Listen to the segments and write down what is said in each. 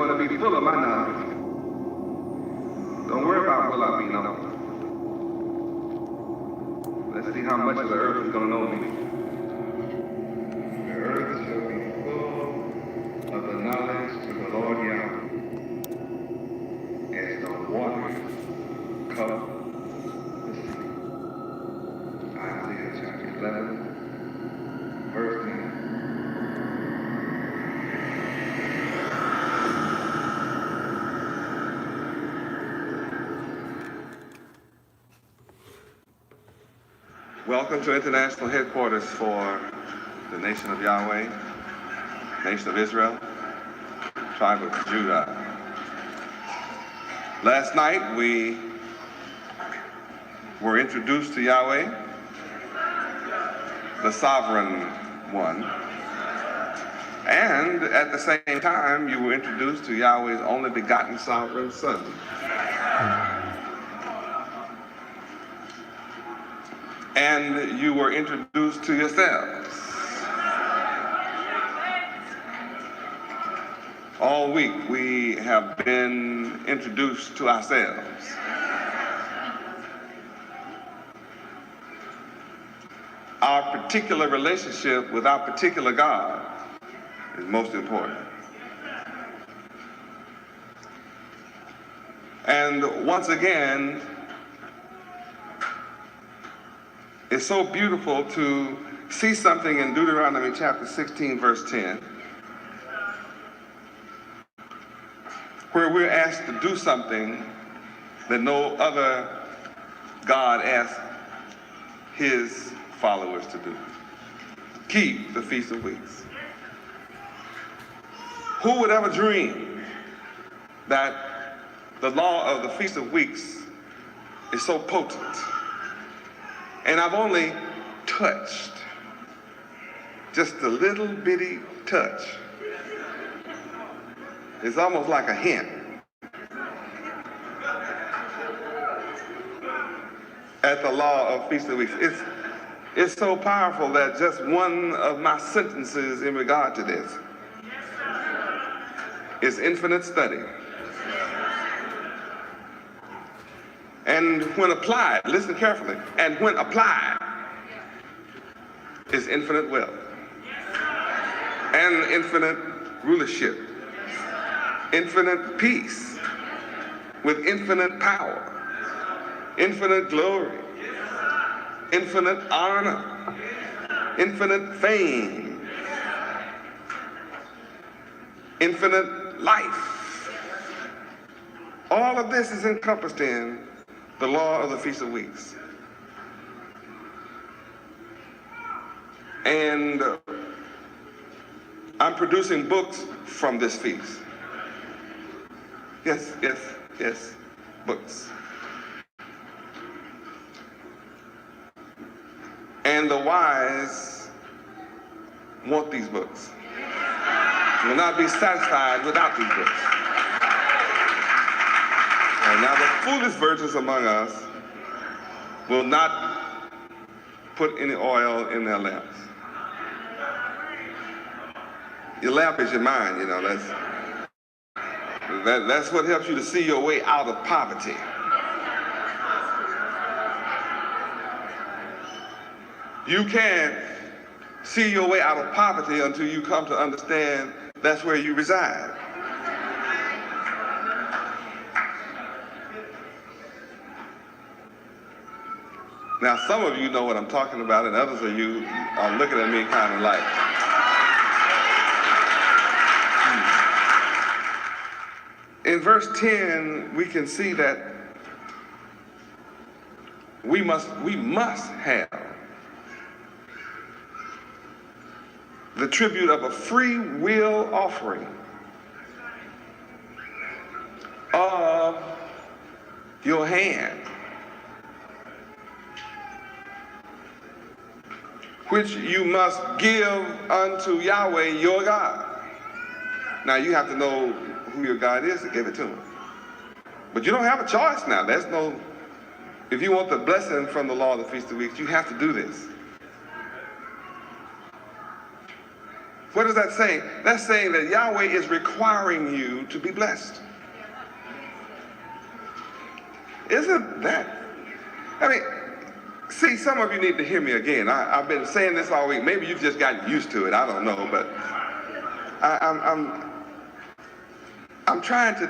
want to be full of my knowledge. Don't worry about will I be known. Let's see how much of the earth is going to know me. The earth shall be full of the knowledge of the Lord Yahweh, as the waters cover the sea. Isaiah chapter 11, verse 9. Welcome to international headquarters for the nation of Yahweh, nation of Israel, tribe of Judah. Last night we were introduced to Yahweh, the sovereign one, and at the same time you were introduced to Yahweh's only begotten sovereign son. And you were introduced to yourselves. All week we have been introduced to ourselves. Our particular relationship with our particular God is most important. And once again, it's so beautiful to see something in Deuteronomy chapter 16, verse 10, where we're asked to do something that no other God asked his followers to do. Keep the Feast of Weeks. Who would ever dream that the law of the Feast of Weeks is so potent? And I've only touched, just a little bitty touch. It's almost like a hint at the law of Feast of Weeks. It's so powerful that just one of my sentences in regard to this is infinite study. And when applied, listen carefully, and when applied, is infinite wealth and infinite rulership, infinite peace with infinite power, infinite glory, infinite honor, infinite fame, infinite life. All of this is encompassed in the law of the Feast of Weeks. And I'm producing books from this feast. Yes, books. And the wise want these books. Will not be satisfied without these books. And now the foolish virgins among us will not put any oil in their lamps. Your lamp is your mind, you know. That's what helps you to see your way out of poverty. You can't see your way out of poverty until you come to understand that's where you reside. Now, some of you know what I'm talking about, and others of you are looking at me kind of like, In verse 10, we can see that we must have the tribute of a free will offering of your hand, which you must give unto Yahweh your God. Now you have to know who your God is to give it to him. But you don't have a choice now. There's no, if you want the blessing from the law of the Feast of Weeks, you have to do this. What is that saying? That's saying that Yahweh is requiring you to be blessed. Isn't that? I mean, see, some of you need to hear me again. I've been saying this all week. Maybe you've just gotten used to it. I don't know, but I'm trying to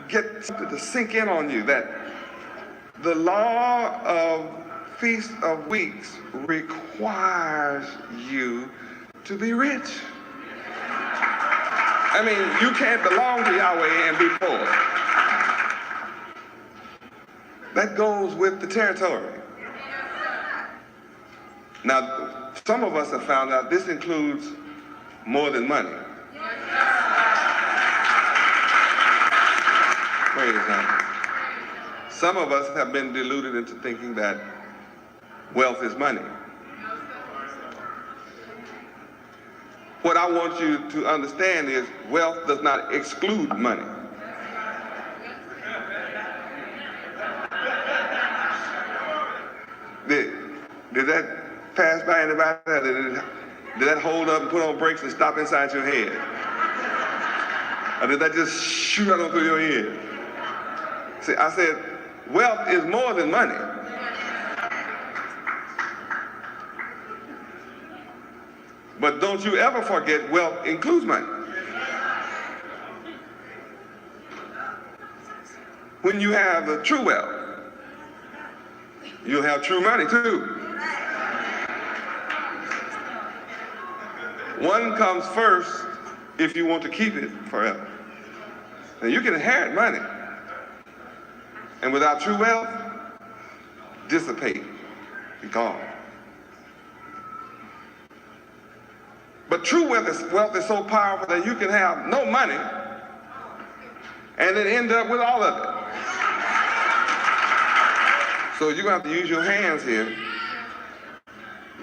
get something to sink in on you that the law of Feast of Weeks requires you to be rich. I mean, you can't belong to Yahweh and be poor. That goes with the territory. Now, some of us have found out this includes more than money. Praise God. Some of us have been deluded into thinking that wealth is money. What I want you to understand is wealth does not exclude money. Did that pass by anybody? Did that hold up and put on brakes and stop inside your head? Or did that just shoot out through your head? See, I said, wealth is more than money. But don't you ever forget wealth includes money. When you have the true wealth, you'll have true money too. One comes first if you want to keep it forever. And you can inherit money. And without true wealth, dissipate, be gone. But true wealth is so powerful that you can have no money and then end up with all of it. So you're going to have to use your hands here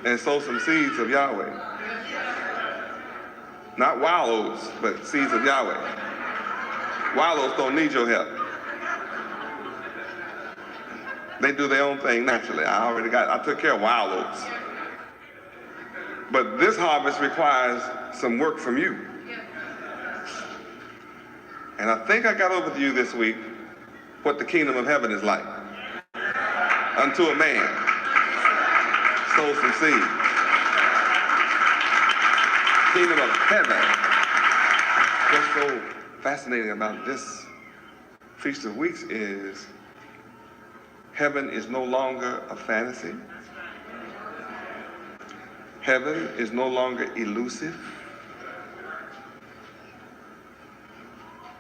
and sow some seeds of Yahweh. Not wallows, but seeds of Yahweh. Wallows don't need your help. They do their own thing naturally. I took care of wallows. But this harvest requires some work from you. And I think I got over to you this week what the kingdom of heaven is like. Unto a man, sow some seed. Kingdom of heaven. What's so fascinating about this Feast of Weeks is heaven is no longer a fantasy. Heaven is no longer elusive.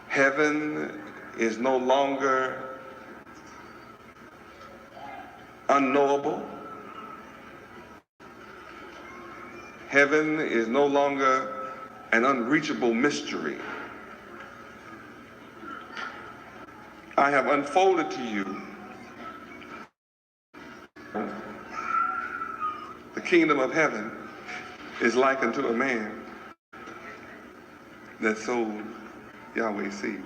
Heaven is no longer unknowable. Heaven is no longer an unreachable mystery. I have unfolded to you the kingdom of heaven is like unto a man that sowed Yahweh's seeds.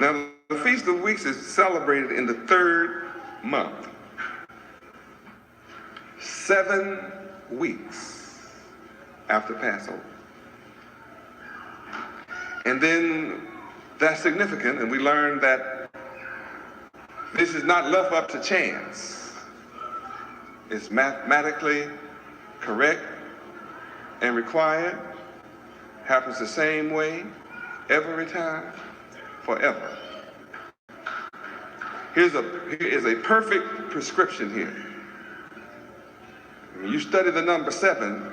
Now, the Feast of Weeks is celebrated in the third month. 7 weeks after Passover. And then that's significant, and we learn that this is not left up to chance. It's mathematically correct and required. Happens the same way every time, forever. Here is a perfect prescription here. When you study the number 7,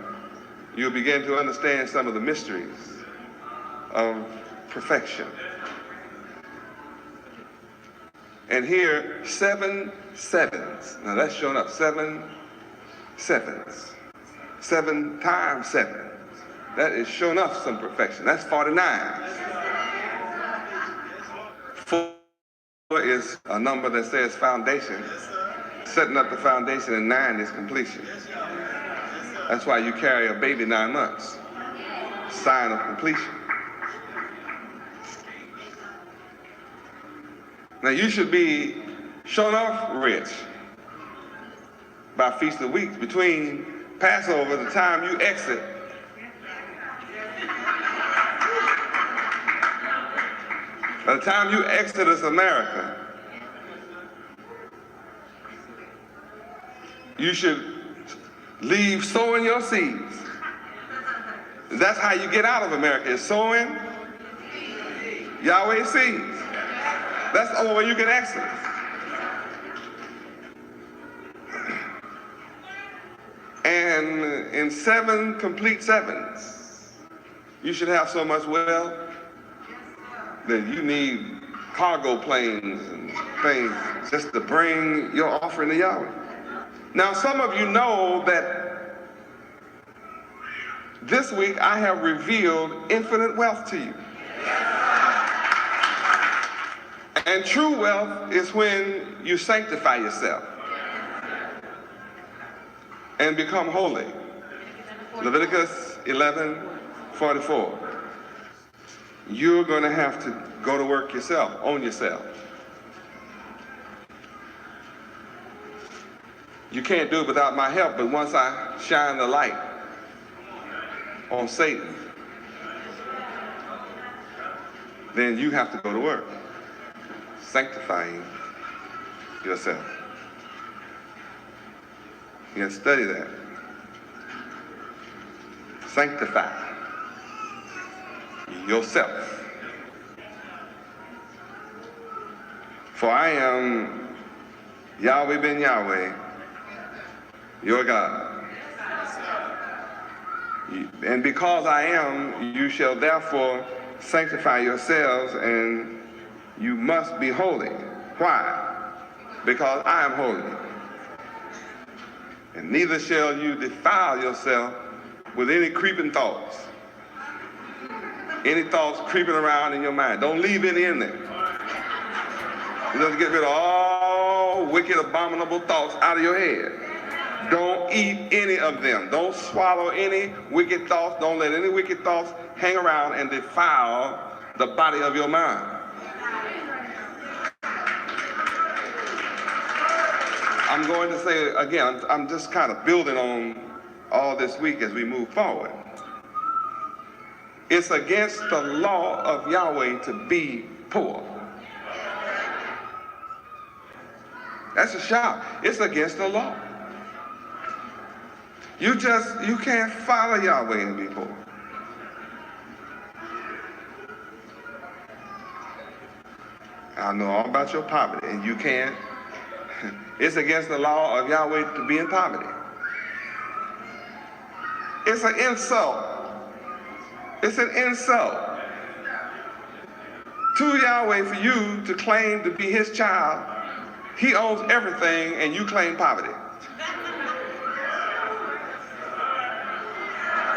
you'll begin to understand some of the mysteries of perfection. And here, 7 sevens. Now that's showing up. 7 sevens. 7 times 7. That is showing up some perfection. That's 49. 4 is a number that says foundation. Setting up the foundation, and 9 is completion. That's why you carry a baby 9 months. Sign of completion. Now you should be shown off rich by Feast of Weeks between Passover, the time you exit, by the time you exodus America, you should leave sowing your seeds. That's how you get out of America, is sowing Yahweh seeds. That's the only way you can exodus. And in 7 complete sevens, you should have so much wealth that you need cargo planes and things just to bring your offering to Yahweh. Now, some of you know that this week I have revealed infinite wealth to you. And true wealth is when you sanctify yourself and become holy. Leviticus 11:44. You're going to have to go to work yourself, own yourself. You can't do it without my help, but once I shine the light on Satan, then you have to go to work, sanctifying yourself. You can study that. Sanctify yourself. For I am Yahweh Ben Yahweh, your God. And because I am, you shall therefore sanctify yourselves, and you must be holy. Why? Because I am holy. And neither shall you defile yourself with any creeping thoughts. Any thoughts creeping around in your mind. Don't leave any in there. You have to get rid of all wicked, abominable thoughts out of your head. Don't eat any of them. Don't swallow any wicked thoughts. Don't let any wicked thoughts hang around and defile the body of your mind. I'm going to say again, I'm just kind of building on all this week as we move forward. It's against the law of Yahweh to be poor. That's a shout. It's against the law. You can't follow Yahweh and be poor. I know all about your poverty, and you can't. It's against the law of Yahweh to be in poverty. It's an insult. It's an insult to Yahweh for you to claim to be his child. He owns everything, and you claim poverty.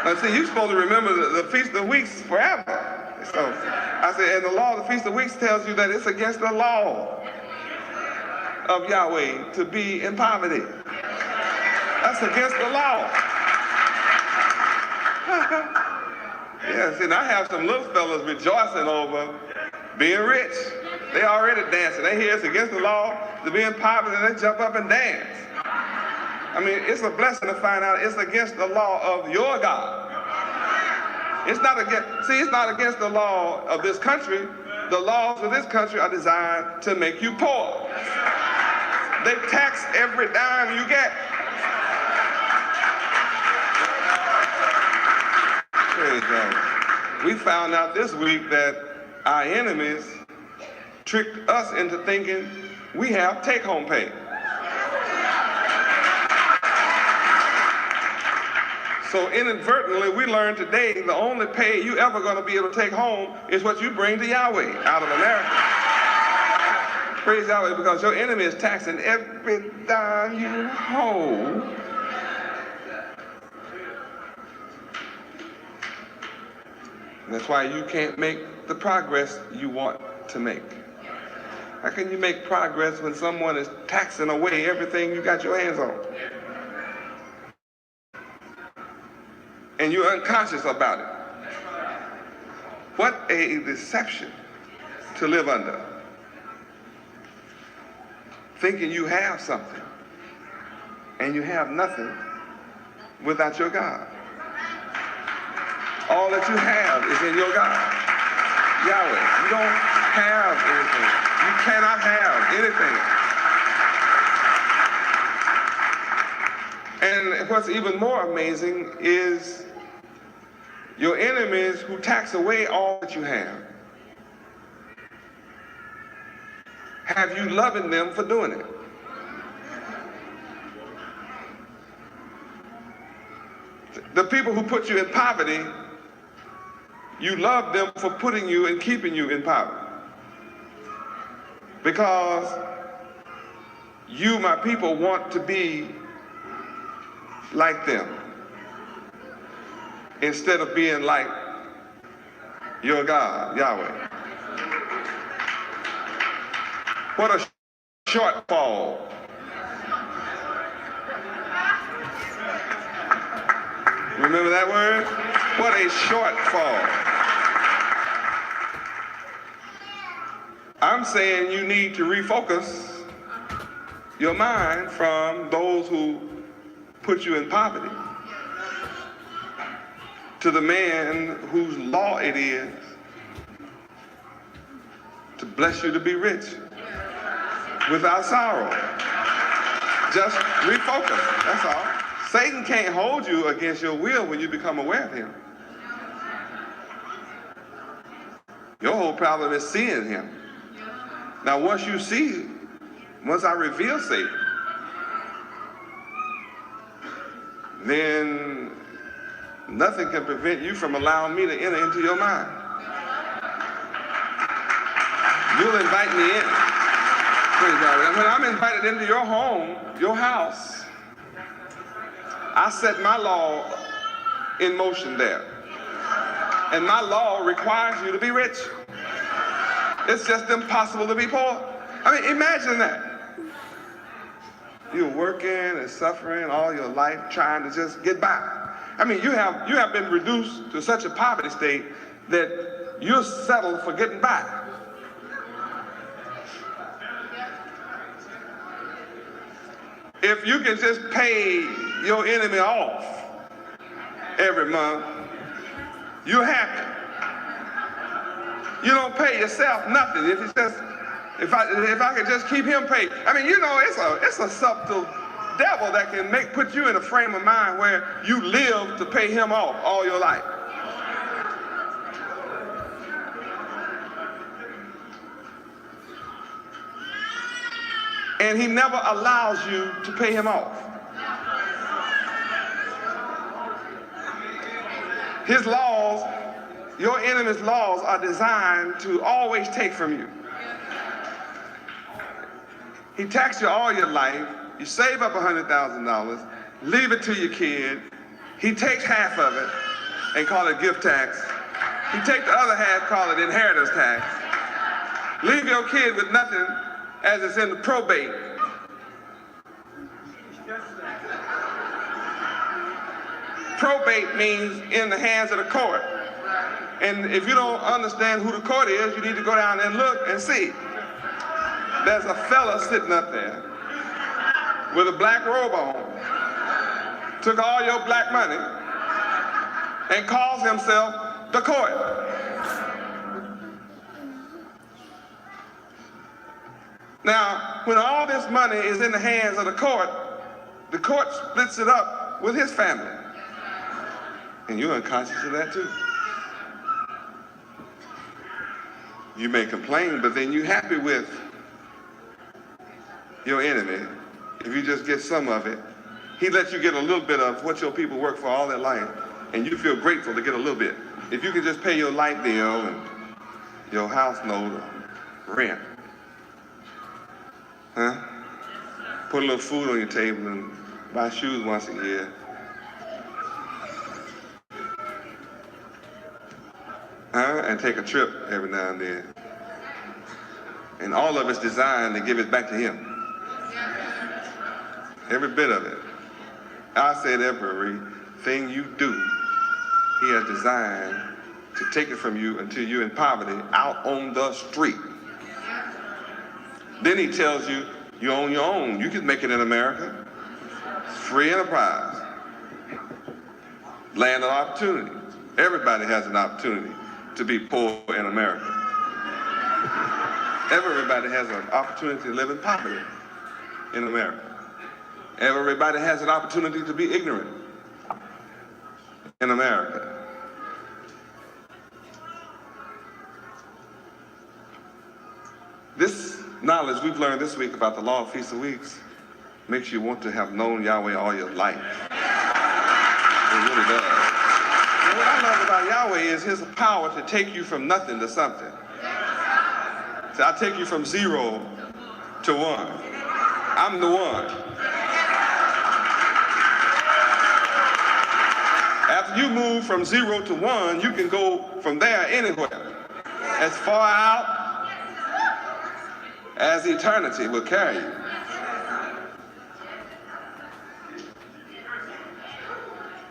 Now, see, you're supposed to remember the Feast of Weeks forever. So I said, and the law of the Feast of Weeks tells you that it's against the law of Yahweh to be in poverty. That's against the law. Yes, and I have some little fellas rejoicing over being rich. They already dancing. They hear it's against the law to be in poverty, and they jump up and dance. I mean, it's a blessing to find out it's against the law of your God. It's not against the law of this country. The laws of this country are designed to make you poor. They tax every dime you get. Praise God. We found out this week that our enemies tricked us into thinking we have take-home pay. So inadvertently, we learned today the only pay you ever going to be able to take home is what you bring to Yahweh out of America. Praise Yahweh, because your enemy is taxing every dime you hold. And that's why you can't make the progress you want to make. How can you make progress when someone is taxing away everything you got your hands on? And you're unconscious about it. What a deception to live under. Thinking you have something and you have nothing without your God. All that you have is in your God, Yahweh. You don't have anything. You cannot have anything. And what's even more amazing is your enemies who tax away all that you have you loving them for doing it. The people who put you in poverty, you love them for putting you and keeping you in poverty. Because you, my people, want to be like them instead of being like your God, Yahweh. What a shortfall. Remember that word? What a shortfall. I'm saying you need to refocus your mind from those who put you in poverty to the man whose law it is to bless you to be rich without sorrow. Just refocus, that's all. Satan can't hold you against your will when you become aware of him. Your whole problem is seeing him. Now once you see, once I reveal Satan, then nothing can prevent you from allowing me to enter into your mind. You'll invite me in. Praise God. And when I'm invited into your home, your house, I set my law in motion there. And my law requires you to be rich. It's just impossible to be poor. I mean, imagine that. You're working and suffering all your life trying to just get by. I mean, you have been reduced to such a poverty state that you're settled for getting by. If you can just pay your enemy off every month, you're happy. You don't pay yourself nothing. If I could just keep him paid. I mean, you know, it's a subtle devil that can put you in a frame of mind where you live to pay him off all your life. And he never allows you to pay him off. His laws, your enemy's laws, are designed to always take from you. He taxed you all your life. You save up $100,000, leave it to your kid. He takes half of it and call it gift tax. He takes the other half, call it inheritance tax. Leave your kid with nothing as it's in the probate. Probate means in the hands of the court. And if you don't understand who the court is, you need to go down and look and see. There's a fella sitting up there with a black robe on, took all your black money, and calls himself the court. Now, when all this money is in the hands of the court splits it up with his family. And you're unconscious of that too. You may complain, but then you're happy with your enemy. If you just get some of it, he lets you get a little bit of what your people work for all their life, and you feel grateful to get a little bit. If you can just pay your light bill and your house note or rent, huh? Put a little food on your table and buy shoes once a year. And take a trip every now and then. And all of it's designed to give it back to him. Every bit of it. I said everything you do, he has designed to take it from you until you're in poverty out on the street. Then he tells you, you own your own. You can make it in America. It's free enterprise. Land of opportunity. Everybody has an opportunity to be poor in America. Everybody has an opportunity to live in poverty in America. Everybody has an opportunity to be ignorant in America. This knowledge we've learned this week about the law of Feast of Weeks makes you want to have known Yahweh all your life. It really does. And what I love about Yahweh is his power to take you from nothing to something. So I take you from 0 to 1. I'm the one. After you move from 0 to 1, you can go from there anywhere. As far out as eternity will carry you.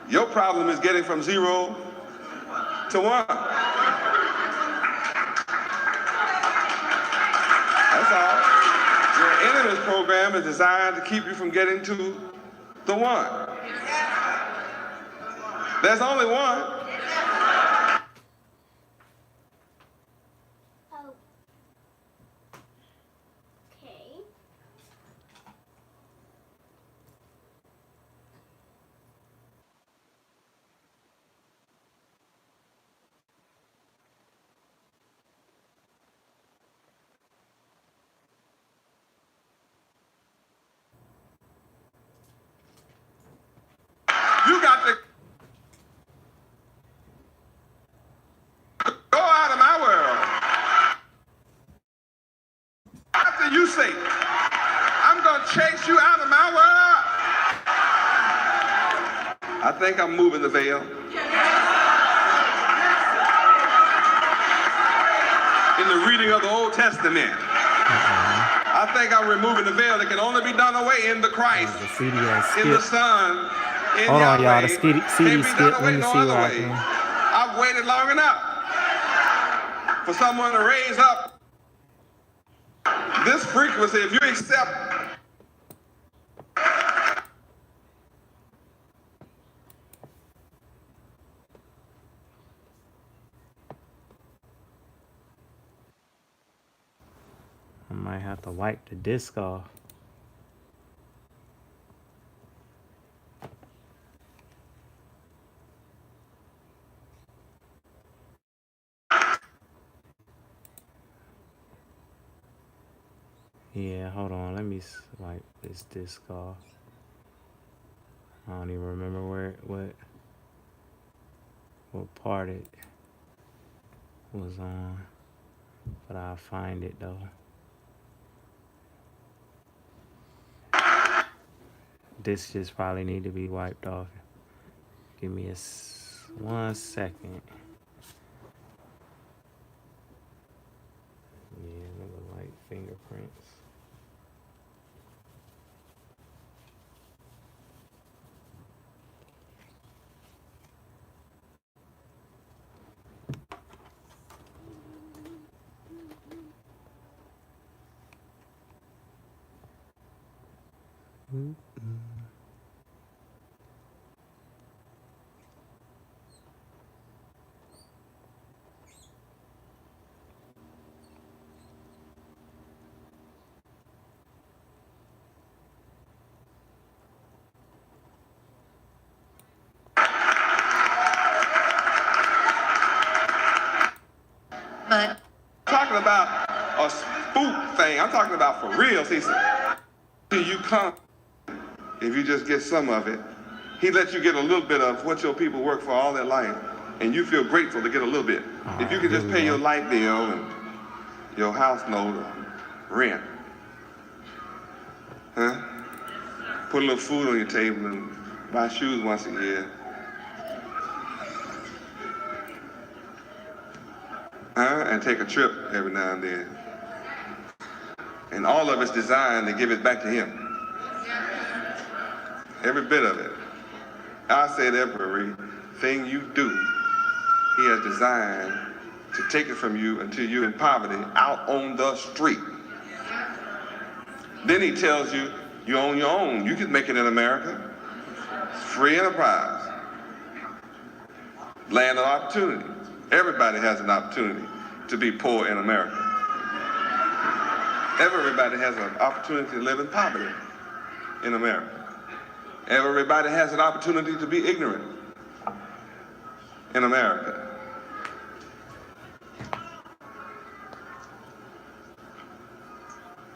Your problem is getting from 0 to 1. That's all. Your enemy's program is designed to keep you from getting to the 1. There's only one. You got to go out of my world. After you say, I'm going to chase you out of my world. I think I'm moving the veil. In the reading of the Old Testament. I think I'm removing the veil that can only be done away in the Christ, in the Son, in Hold on, y'all. The Yahweh. CD skip. Let me No see other what I way. can. I've waited long enough for someone to raise up this frequency. If you accept I might have to wipe the disc off. Yeah, hold on. Let me wipe this disc off. I don't even remember what part it was on, but I'll find it though. This just probably need to be wiped off. Give me 1 second. Yeah, they look like fingerprints. But talking about a spook thing, I'm talking about for real. See, you come, if you just get some of it, he lets you get a little bit of what your people work for all their life, and you feel grateful to get a little bit. If you can just pay your light bill and your house note or rent, huh? Put a little food on your table and buy shoes once a year. And take a trip every now and then. And all of it's designed to give it back to him. Every bit of it. I said everything you do, he has designed to take it from you until you're in poverty out on the street. Then he tells you, you own your own. You can make it in America. It's free enterprise. Land of opportunity. Everybody has an opportunity to be poor in America. Everybody has an opportunity to live in poverty in America. Everybody has an opportunity to be ignorant in America.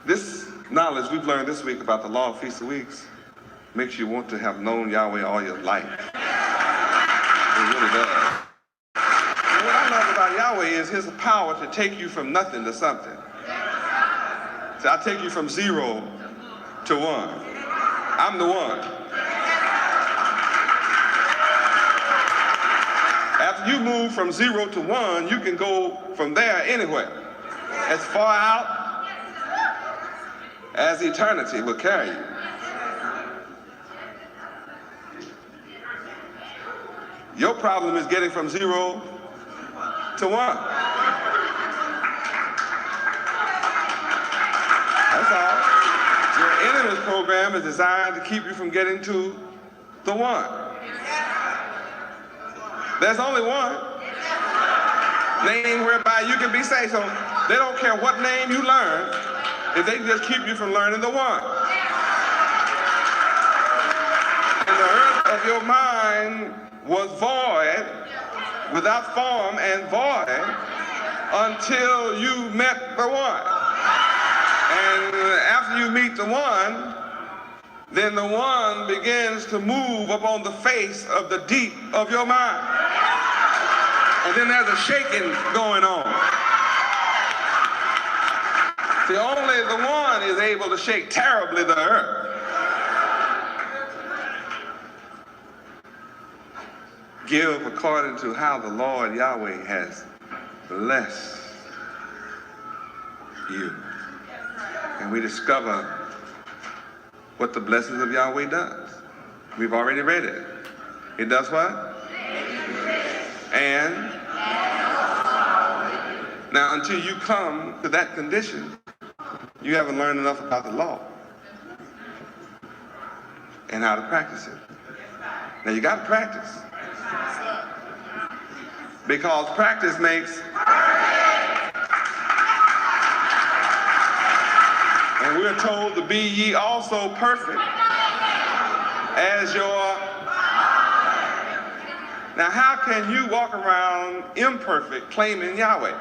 This knowledge we've learned this week about the law of Feast of Weeks makes you want to have known Yahweh all your life. It really does. And what I love about Yahweh is his power to take you from nothing to something. So I'll take you from 0 to 1. I'm the one. After you move from 0 to 1, you can go from there anywhere. As far out as eternity will carry you. Your problem is getting from 0 to 1. That's all. Your enemy's program is designed to keep you from getting to the 1. There's only one name whereby you can be saved. So they don't care what name you learn if they can just keep you from learning the 1. And the earth of your mind was void, without form and void, until you met the 1. And after you meet the 1, then the 1 begins to move upon the face of the deep of your mind. And then there's a shaking going on. See, only the 1 is able to shake terribly the earth. Give according to how the Lord Yahweh has blessed you. And we discover what the blessings of Yahweh does. We've already read it. It does what? And now until you come to that condition, you haven't learned enough about the law and how to practice it. Now you got to practice. Because practice makes and we're told to be ye also perfect as your. Now how can you walk around imperfect claiming Yahweh?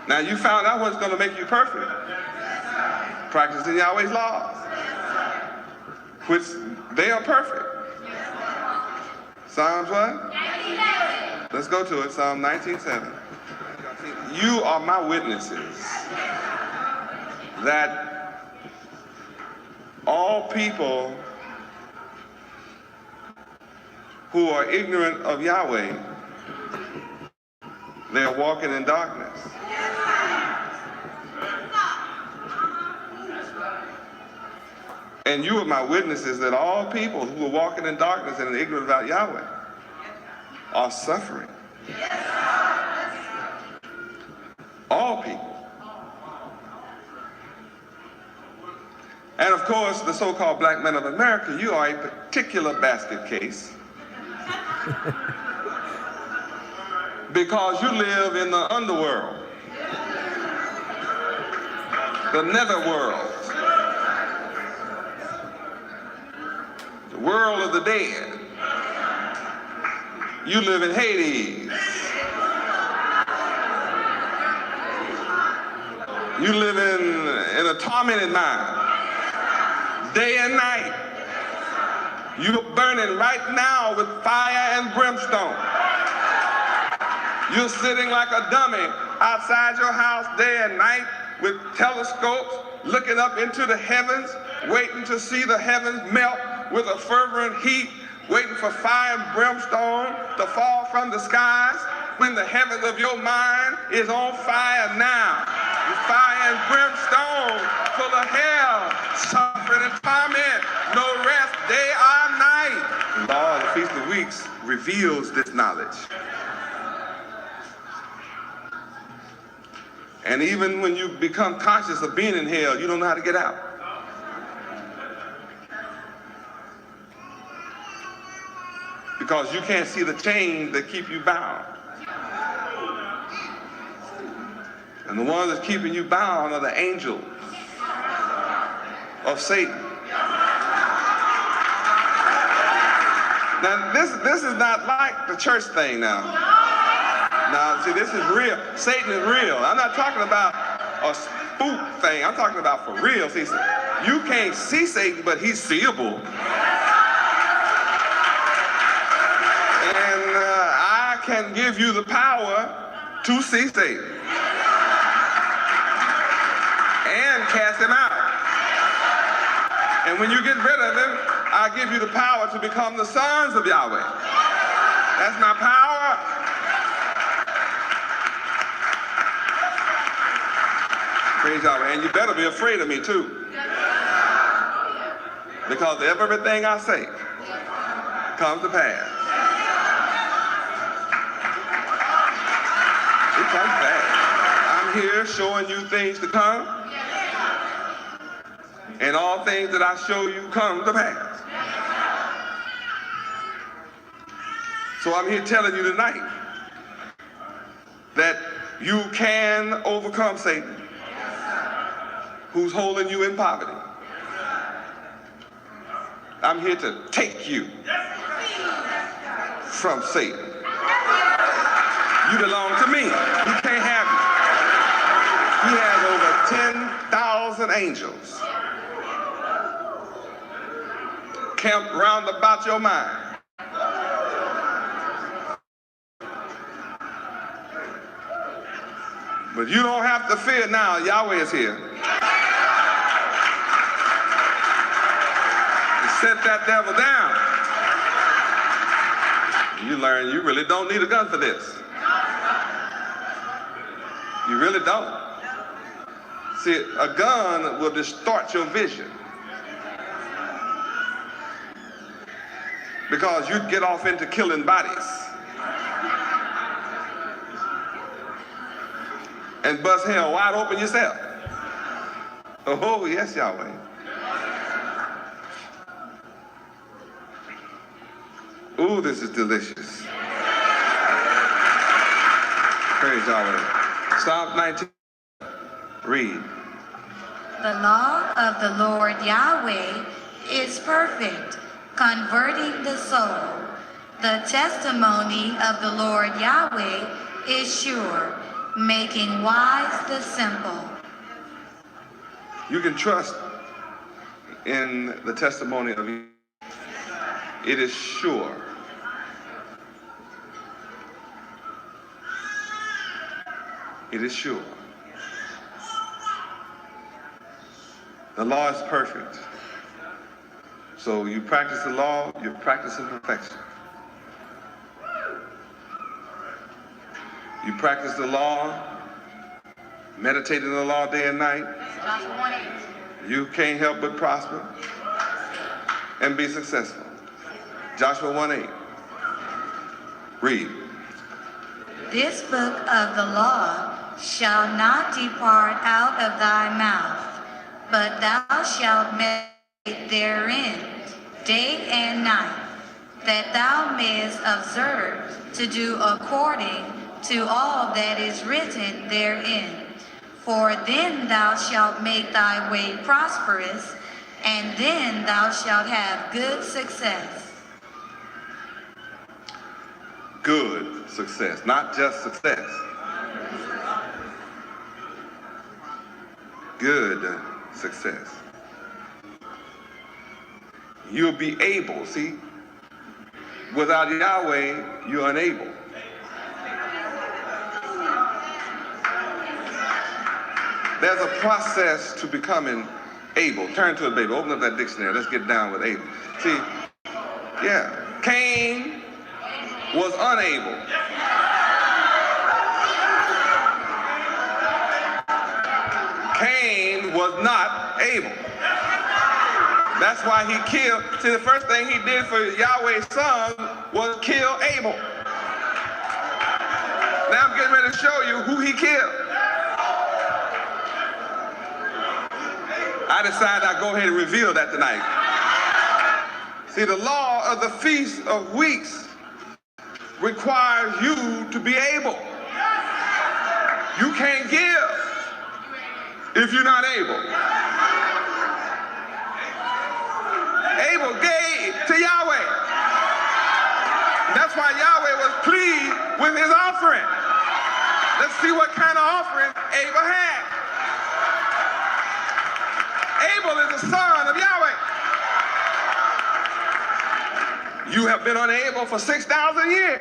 Now you found out what's going to make you perfect. Practicing Yahweh's laws, which they are perfect. Psalms what? Let's go to it. Psalm 19:7. You are my witnesses that all people who are ignorant of Yahweh, they are walking in darkness. And you are my witnesses that all people who are walking in darkness and ignorant about Yahweh are suffering. All people. And of course, the so-called black men of America, you are a particular basket case. Because you live in the underworld, the netherworld, the world of the dead. You live in Hades. You live in a tormented mind, day and night. You're burning right now with fire and brimstone. You're sitting like a dummy outside your house day and night with telescopes, looking up into the heavens, waiting to see the heavens melt with a fervent heat, waiting for fire and brimstone to fall from the skies, when the heavens of your mind is on fire now. Fire and brimstone, full of hell, suffering and torment, no rest day or night. The law of the Feast of Weeks reveals this knowledge. And even when you become conscious of being in hell, you don't know how to get out. because you can't see the chains that keep you bound. And the ones that's keeping you bound are the angels of Satan. Now, this is not like the church thing now. Now, see, this is real. Satan is real. I'm not talking about a spook thing. I'm talking about for real. See, you can't see Satan, but he's seeable. And I can give you the power to see Satan and cast him out. And when you get rid of him, I give you the power to become the sons of Yahweh. That's my power. Praise Yahweh. And you better be afraid of me too. Because everything I say comes to pass. It comes to pass. I'm here showing you things to come. And all things that I show you come to pass. So I'm here telling you tonight that you can overcome Satan, who's holding you in poverty. I'm here to take you from Satan. You belong to me. He can't have you. He has over 10,000 angels camped round about your mind. But you don't have to fear now. Yahweh is here. Set that devil down. You learn you really don't need a gun for this. You really don't. See, a gun will distort your vision. Because you'd get off into killing bodies. And bust hell wide open yourself. Oh, yes, Yahweh. Ooh, this is delicious. Praise Yahweh. Psalm 19. Read. The law of the Lord Yahweh is perfect, converting the soul. The testimony of the Lord Yahweh is sure, making wise the simple. You can trust in the testimony of you. It is sure. It is sure. The law is perfect. So you practice the law, you're practicing perfection. You practice the law, meditate in the law day and night. You can't help but prosper and be successful. Joshua 1:8. Read. This book of the law shall not depart out of thy mouth, but thou shalt meditate therein day and night, that thou mayest observe to do according to all that is written therein. For then thou shalt make thy way prosperous, and then thou shalt have good success. Good success, not just success. Good success. You'll be able, see? Without Yahweh, you're unable. There's a process to becoming able. Turn to it, baby. Open up that dictionary. Let's get down with able. See, yeah. Cain was unable. Cain was not able. That's why he killed. See, the first thing he did for Yahweh's son was kill Abel. Now I'm getting ready to show you who he killed. I decided I'd go ahead and reveal that tonight. See, the law of the Feast of Weeks requires you to be able. You can't give if you're not able. Abel gave to Yahweh. That's why Yahweh was pleased with his offering. Let's see what kind of offering Abel had. Abel is the son of Yahweh. You have been unable for 6,000 years.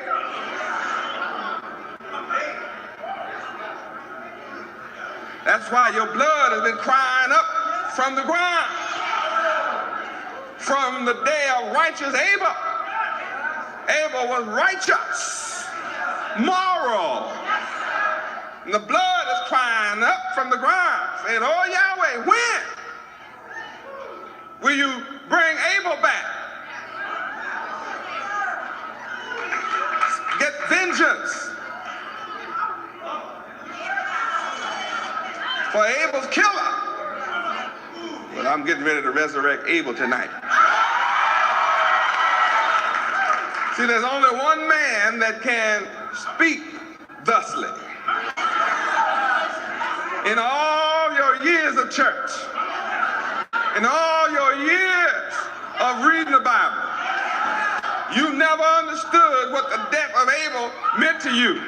That's why your blood has been crying up from the ground. From the day of righteous Abel. Abel was righteous, moral. And the blood is crying up from the ground, saying, oh Yahweh, when will you bring Abel back? Get vengeance for Abel's killer. But I'm getting ready to resurrect Abel tonight. See, there's only one man that can speak thusly. In all your years of church, in all your years of reading the Bible, you never understood what the death of Abel meant to you.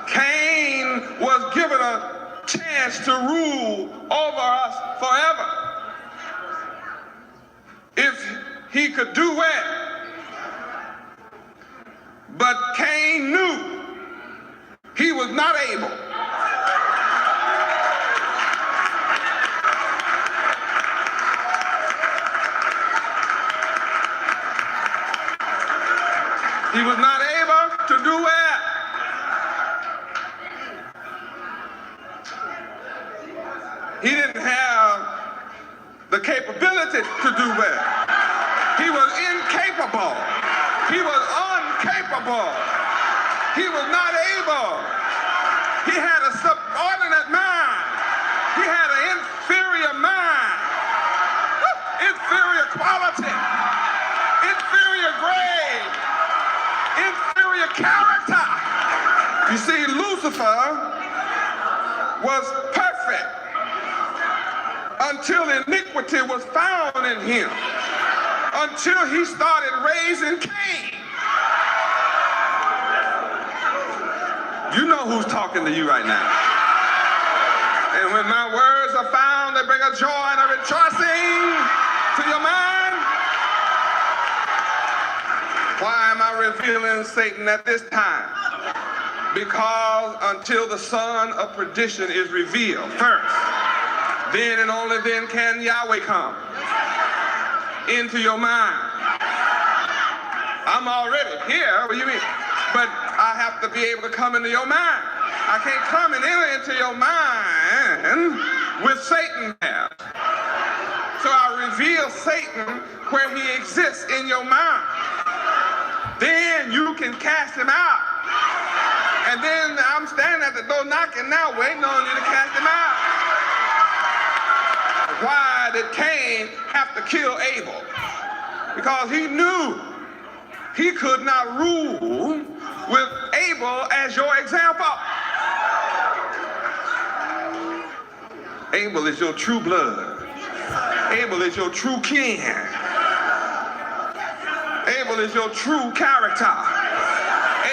Cain was given a chance to rule over us forever. If he could do it. But Cain knew he was not able. He was not able to do it. He didn't have the capability to do it. He was incapable. He was uncapable. He was not able. He had a subordinate mind. He had an inferior mind. Inferior quality. Inferior grade. Inferior character. You see, Lucifer was perfect until iniquity was found in him. Until he started raising Cain. You know who's talking to you right now. And when my words are found, they bring a joy and a rejoicing to your mind. Why am I revealing Satan at this time? Because until the son of perdition is revealed first, then and only then can Yahweh come into your mind. I'm already here, what do you mean? But I have to be able to come into your mind. I can't come and enter into your mind with Satan there. So I reveal Satan where he exists in your mind. Then you can cast him out. And then I'm standing at the door knocking now, waiting on you to cast him out. Why did Cain have to kill Abel? Because he knew he could not rule with Abel as your example. Abel is your true blood. Abel is your true kin. Abel is your true character.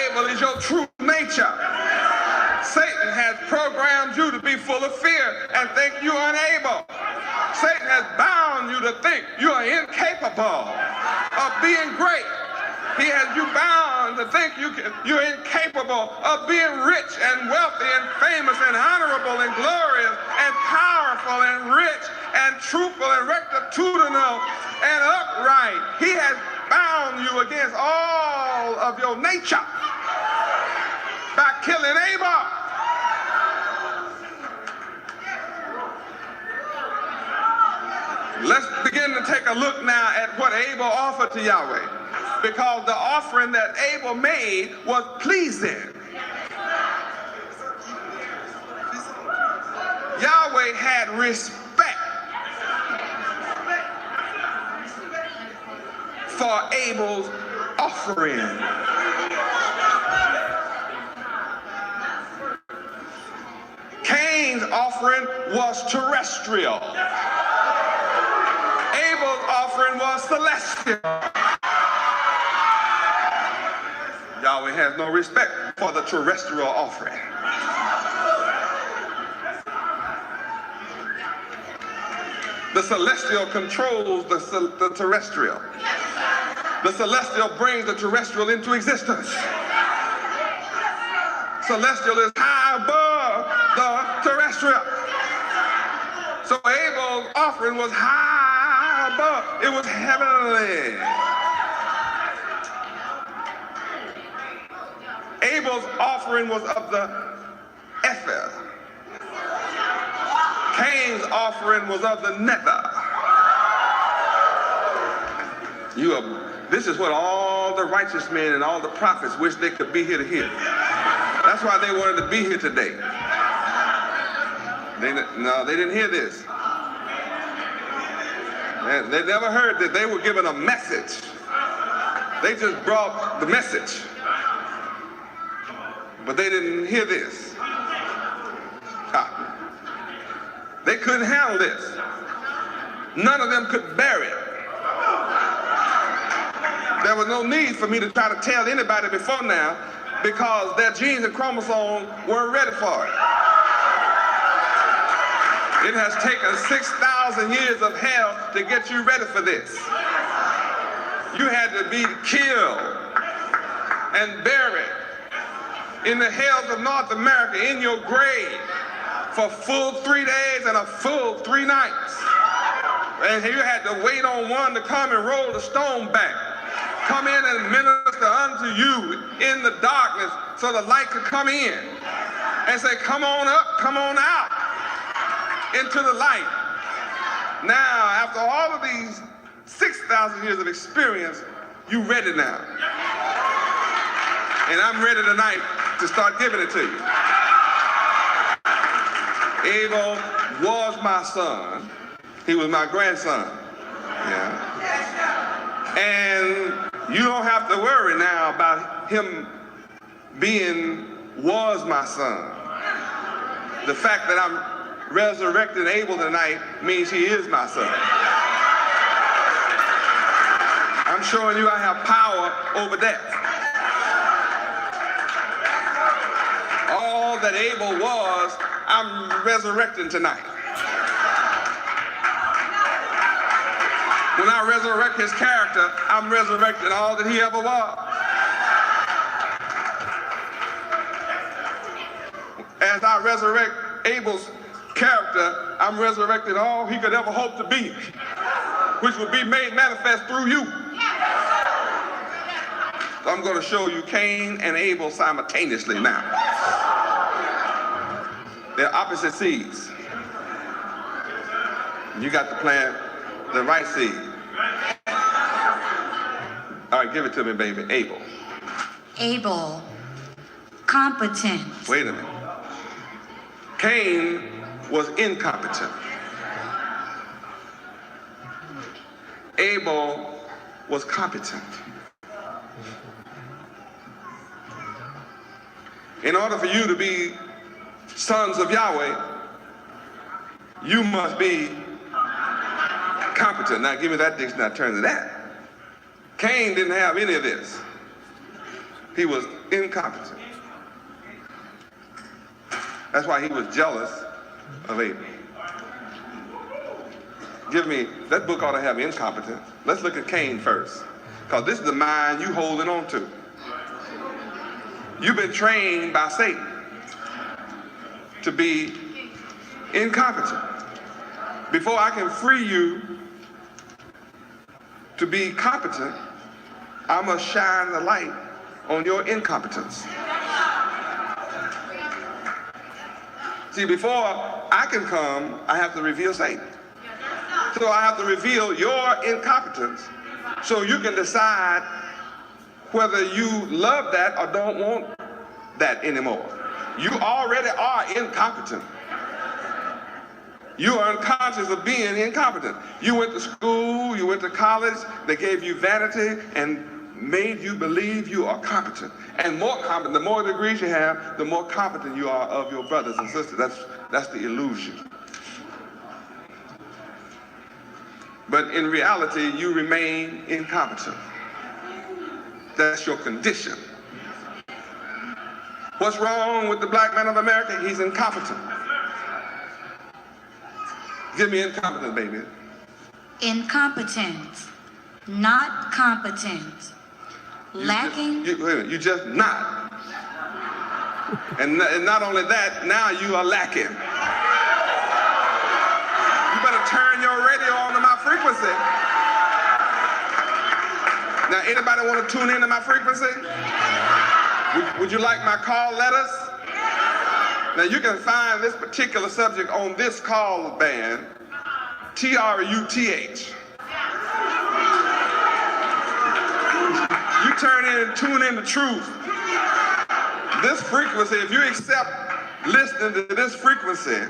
Abel is your true nature. Satan has programmed you to be full of fear and think you're unable. Satan has bound you to think you are incapable of being great. He has you bound to think you're incapable of being rich and wealthy and famous and honorable and glorious and powerful and rich and truthful and rectitudinal and upright. He has bound you against all of your nature by killing Abel. Let's begin to take a look now at what Abel offered to Yahweh, because the offering that Abel made was pleasing. Yahweh had respect for Abel's offering. Cain's offering was terrestrial. Abel's offering was celestial. Yahweh has no respect for the terrestrial offering. The celestial controls the terrestrial. The celestial brings the terrestrial into existence. Celestial is high above the terrestrial. So Abel's offering was high above. It was heavenly. Abel's offering was of the ether. Cain's offering was of the nether. This is what all the righteous men and all the prophets wish they could be here to hear. That's why they wanted to be here today. They didn't hear this. They never heard that they were given a message. They just brought the message. But they didn't hear this. They couldn't handle this. None of them could bear it. There was no need for me to try to tell anybody before now because their genes and chromosomes weren't ready for it. It has taken 6,000 years of hell to get you ready for this. You had to be killed and buried in the hells of North America in your grave for full 3 days and a full 3 nights. And you had to wait on one to come and roll the stone back. Come in and minister unto you in the darkness so the light could come in. And say, come on up, come on out into the light. Now, after all of these 6,000 years of experience, you ready now. And I'm ready tonight to start giving it to you. Abel was my son. He was my grandson. Yeah. And you don't have to worry now about him was my son. The fact that I'm resurrecting Abel tonight means he is my son. I'm showing you I have power over death. All that Abel was, I'm resurrecting tonight. When I resurrect his character, I'm resurrecting all that he ever was. As I resurrect Abel's character, I'm resurrecting all he could ever hope to be, which will be made manifest through you. So I'm going to show you Cain and Abel simultaneously now. They're opposite seeds. You got to plant the right seed. All right, give it to me, baby. Abel. Abel, competent. Wait a minute. Cain was incompetent. Abel was competent. In order for you to be sons of Yahweh, you must be competent. Now give me that dictionary, turn to that. Cain didn't have any of this. He was incompetent. That's why he was jealous of Abel. Give me, that book ought to have incompetent. Let's look at Cain first, because this is the mind you holding on to. You've been trained by Satan to be incompetent. Before I can free you to be competent, I must shine the light on your incompetence. See, before I can come, I have to reveal Satan. So I have to reveal your incompetence so you can decide whether you love that or don't want that anymore. You already are incompetent. You are unconscious of being incompetent. You went to school, you went to college, they gave you vanity and made you believe you are competent. And more competent, the more degrees you have, the more competent you are of your brothers and sisters. That's the illusion. But in reality, you remain incompetent. That's your condition. What's wrong with the black man of America? He's incompetent. Give me incompetent, baby. Incompetent, not competent, lacking. You just not. And not only that, now you are lacking. You better turn your radio on to my frequency. Now, anybody want to tune into my frequency? Would you like my call letters? Now, you can find this particular subject on this call band, TRUTH. You turn in and tune in the truth. This frequency, if you accept listening to this frequency,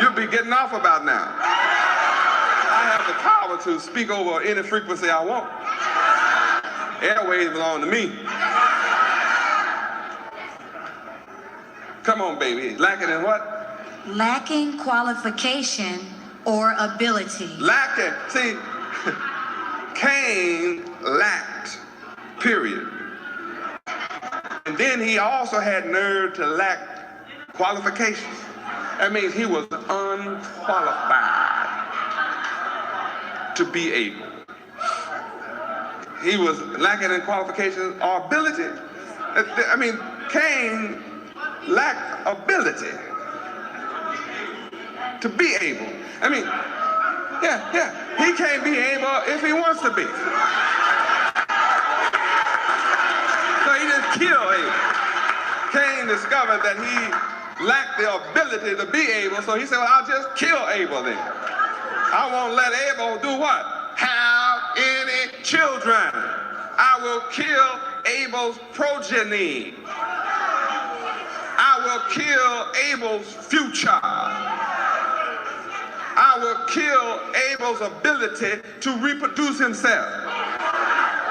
you'll be getting off about now. I have the power to speak over any frequency I want. Airwaves belong to me. Come on, baby. Lacking in what? Lacking qualification or ability. Lacking. See, Cain lacked, period. And then he also had nerve to lack qualifications. That means he was unqualified to be able. He was lacking in qualifications or ability. I mean, Cain lacked ability to be able. I mean, yeah, he can't be able if he wants to be. So he didn't kill Abel. Cain discovered that he lacked the ability to be able, so he said, well, I'll just kill Abel then. I won't let Abel do what? Have any children. I will kill Abel's progeny. I will kill Abel's future. I will kill Abel's ability to reproduce himself.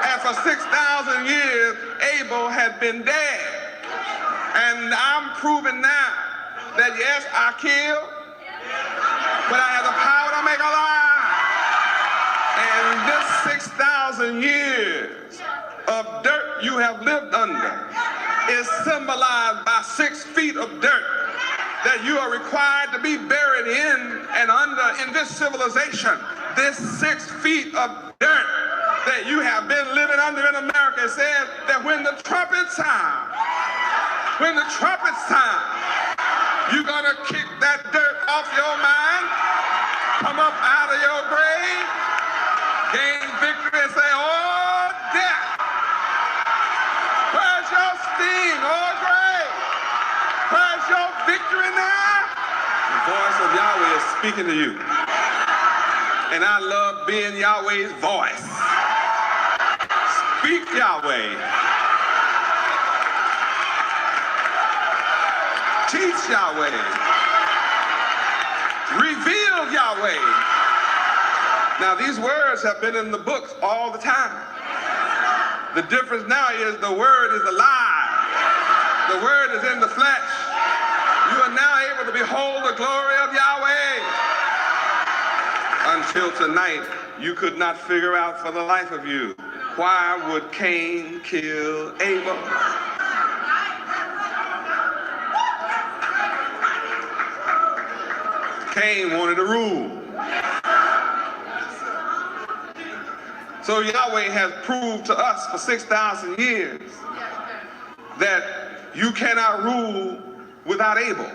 And for 6,000 years, Abel had been dead. And I'm proving now that yes, I kill, but I have the power to make alive. And this 6,000 years of dirt you have lived under is symbolized by 6 feet of dirt that you are required to be buried in and under in this civilization. This 6 feet of dirt that you have been living under in America says that when the trumpet sounds, you're gonna kick that dirt off your mind, come up out of your grave, gain victory and say, oh, death, where's your sting, oh, grave? Where's your victory now? The voice of Yahweh is speaking to you. And I love being Yahweh's voice. Speak, Yahweh. Teach, Yahweh. Reveal, Yahweh. Now, these words have been in the books all the time. The difference now is the word is alive. The word is in the flesh. You are now able to behold the glory of Yahweh. Until tonight, you could not figure out for the life of you, why would Cain kill Abel? Cain wanted to rule. So Yahweh has proved to us for 6,000 years that you cannot rule without Abel.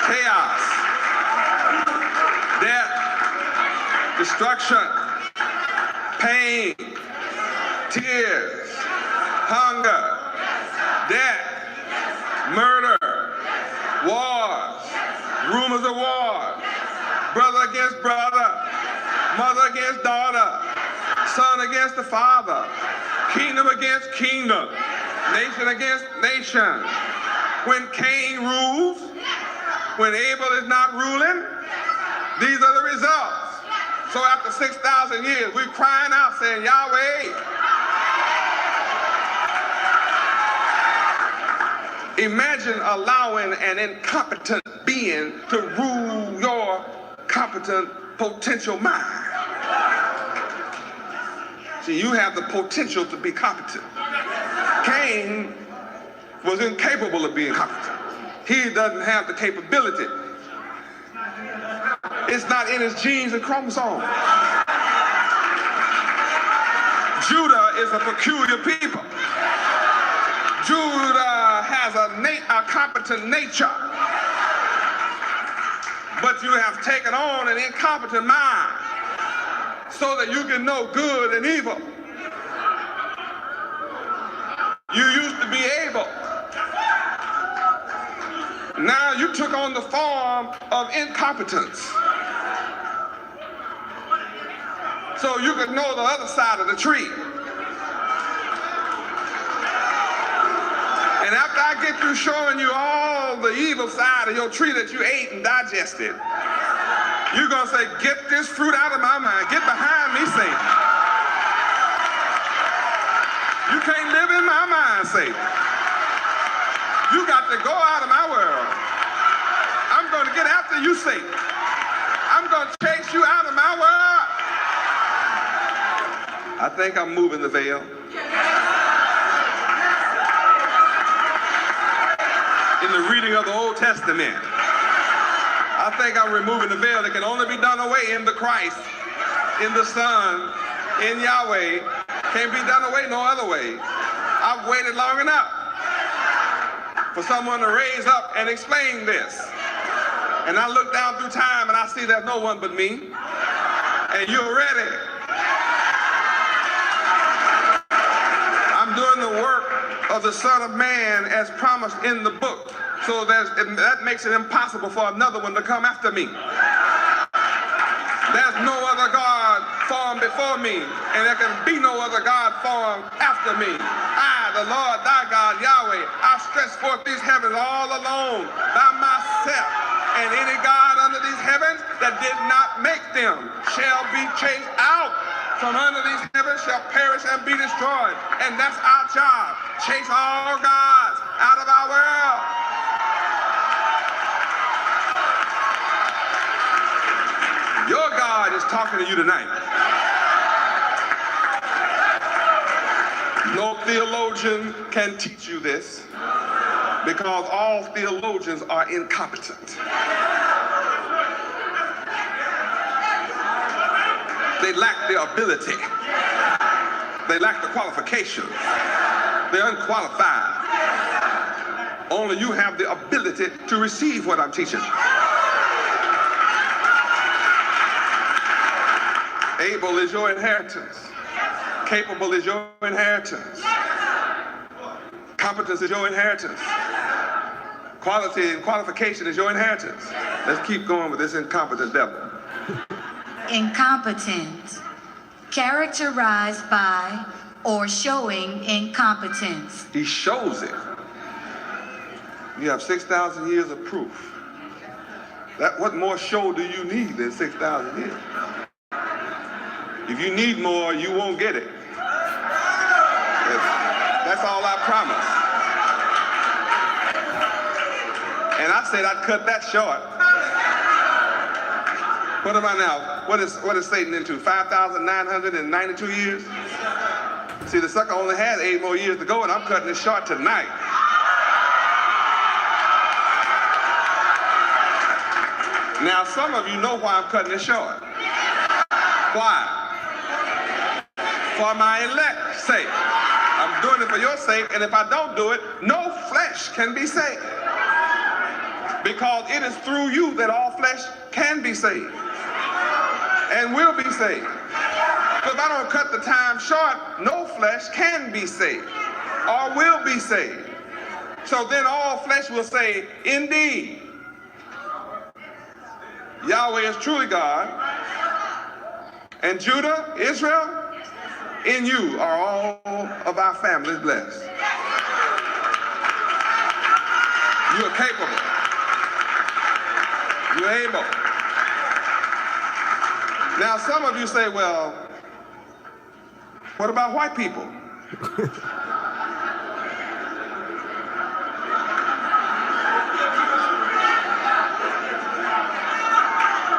Chaos, death, destruction, pain, tears, hunger, death, murder, wars, rumors of war, brother against brother, mother against daughter, son against the father, kingdom against kingdom, nation against nation. When Cain rules, When Abel is not ruling, these are the results. So after 6,000 years, we're crying out saying, Yahweh, imagine allowing an incompetent being to rule your competent, potential mind. See, you have the potential to be competent. Cain was incapable of being competent. He doesn't have the capability. It's not in his genes and chromosomes. Judah is a peculiar people. Judah has a competent nature. But you have taken on an incompetent mind so that you can know good and evil. You used to be able. Now you took on the form of incompetence. So you could know the other side of the tree. And after I get through showing you all the evil side of your tree that you ate and digested, you're going to say, get this fruit out of my mind. Get behind me, Satan. You can't live in my mind, Satan. You got to go out of my world. I'm going to get after you, Satan. I'm going to chase you out of my world. I think I'm moving the veil. In the reading of the Old Testament, I think I'm removing the veil that can only be done away in the Christ, in the Son, in Yahweh. Can't be done away no other way. I've waited long enough for someone to raise up and explain this. And I look down through time and I see there's no one but me. And you're ready. I'm doing the work of the Son of Man as promised in the book. So that makes it impossible for another one to come after me. There's no other God formed before me, and there can be no other God formed after me. I, the Lord thy God, Yahweh, I stretch forth these heavens all alone by myself. And any God under these heavens that did not make them shall be chased out from under these heavens, shall perish and be destroyed. And that's our job. Chase all gods out of our world. Your God is talking to you tonight. No theologian can teach you this because all theologians are incompetent. They lack the ability. They lack the qualifications. They're unqualified. Only you have the ability to receive what I'm teaching. Abel is your inheritance. Capable is your inheritance. Competence is your inheritance. Quality and qualification is your inheritance. Let's keep going with this incompetent devil. Incompetent. Characterized by or showing incompetence. He shows it. You have 6,000 years of proof. What more show do you need than 6,000 years? If you need more, you won't get it. That's all I promise. And I said I'd cut that short. What am I now? What is Satan into? 5,992 years? See, the sucker only had 8 more years to go, and I'm cutting it short tonight. Now, some of you know why I'm cutting it short. Why? For my elect's sake. I'm doing it for your sake, and if I don't do it, no flesh can be saved. Because it is through you that all flesh can be saved and will be saved. So if I don't cut the time short, no flesh can be saved or will be saved. So then all flesh will say, indeed, Yahweh is truly God, and Judah, Israel, in you are all of our families blessed. You are capable. You're able. Now, some of you say, well, what about white people?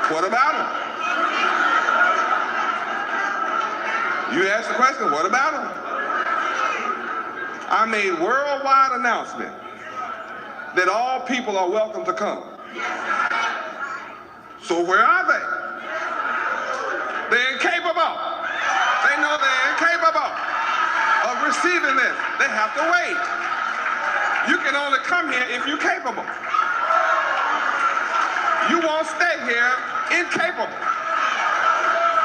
What about them? You asked the question, what about them? I made worldwide announcement that all people are welcome to come. So where are they? They're incapable. They know they're incapable of receiving this. They have to wait. You can only come here if you're capable. You won't stay here incapable.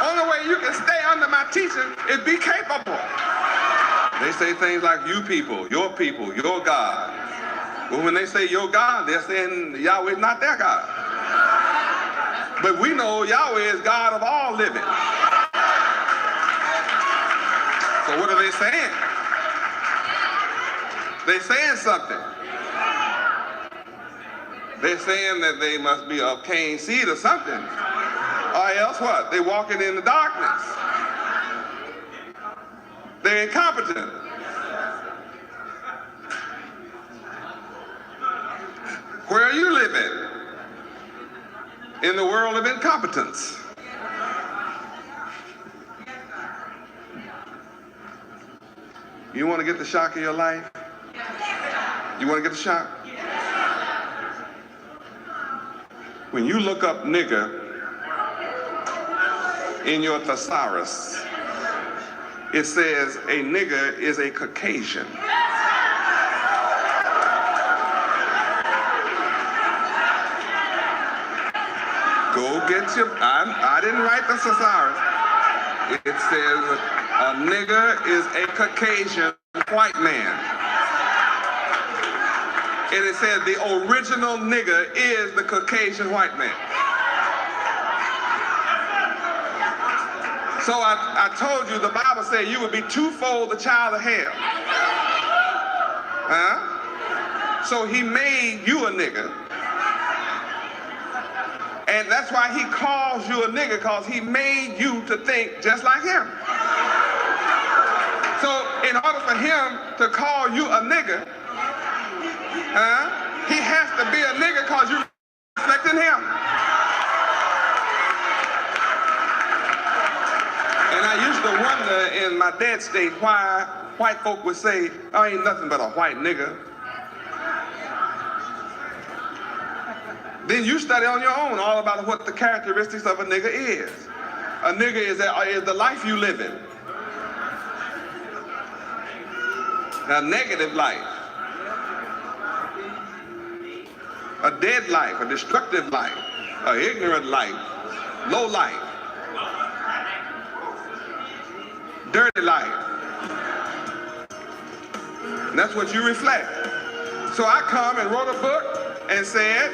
Only way you can stay under my teaching is be capable. They say things like you people, your God. But when they say your God, they're saying Yahweh is not their God. But we know Yahweh is God of all living. So what are they saying? They're saying something. They're saying that they must be of Cain's seed or something. Or else what? They're walking in the darkness. They're incompetent. Where are you living? In the world of incompetence. You want to get the shock of your life? You want to get the shock? When you look up nigger in your thesaurus, it says a nigger is a Caucasian. Go get your, I didn't write the thesaurus. It says a nigger is a Caucasian white man. And it says the original nigger is the Caucasian white man. So I told you the Bible said you would be twofold the child of hell. Huh? So he made you a nigger. And that's why he calls you a nigger, because he made you to think just like him. So in order for him to call you a nigger, he has to be a nigger because you're reflecting him. And I used to wonder in my dead state why white folk would say, oh, ain't nothing but a white nigger. Then you study on your own all about what the characteristics of a nigger is. A nigger is the life you live in. A negative life. A dead life, a destructive life, an ignorant life, low life, dirty life. And that's what you reflect. So I come and wrote a book and said,